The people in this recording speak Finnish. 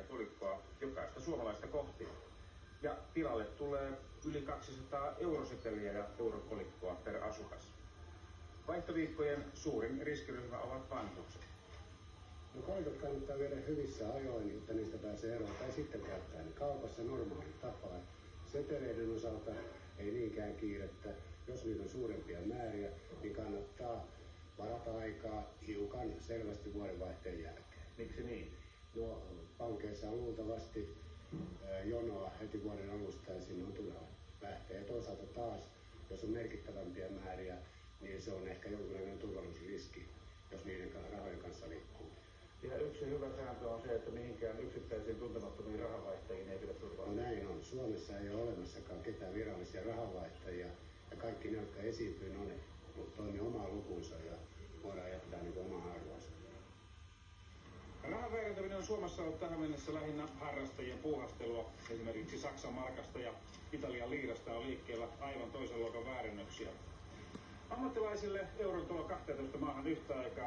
kolikkoa jokaista suomalaista kohti. Ja tilalle tulee yli 200 euroseteliä ja eurokolikkoa per asukas. Vaihtoviikkojen suurin riskiryhmä ovat vanhukset. No kolikot kannattaa viedä hyvissä ajoin, jotta niistä pääsee eroon, tai sitten käyttää ne kaupassa normaali tapaan. Seteleiden osalta ei niinkään kiirettä. Jos niitä on suurempia määriä, niin kannattaa varata aikaa hiukan selvästi vuodenvaihteen jälkeen. Miksi niin? No, pankeissa on luultavasti jonoa heti vuoden alusta ja sinne on turha lähteä. Ja toisaalta taas, jos on merkittävämpiä määriä, niin se on ehkä jonkinlainen turvallisuusriski, jos niiden rahojen kanssa liikkuu. Ja yksi hyvä sääntö on se, että mihinkään yksittäisiin tuntemattomiin rahanvaihtajiin ei pidä turvata. No näin on. Suomessa ei ole olemassakaan ketään virallisia rahanvaihtajia. Ja kaikki ne, jotka esiintyy, ne toimii omaa lukuunsa ja voidaan jättää niin omaa arvoansa. Rahan väärentäminen on Suomessa ollut tähän mennessä lähinnä harrastajien puuhastelua. Esimerkiksi Saksan markasta ja Italian liirasta on liikkeellä aivan toisen luokan väärennöksiä. Ammattilaisille euron tulo 12 maahan yhtä aikaa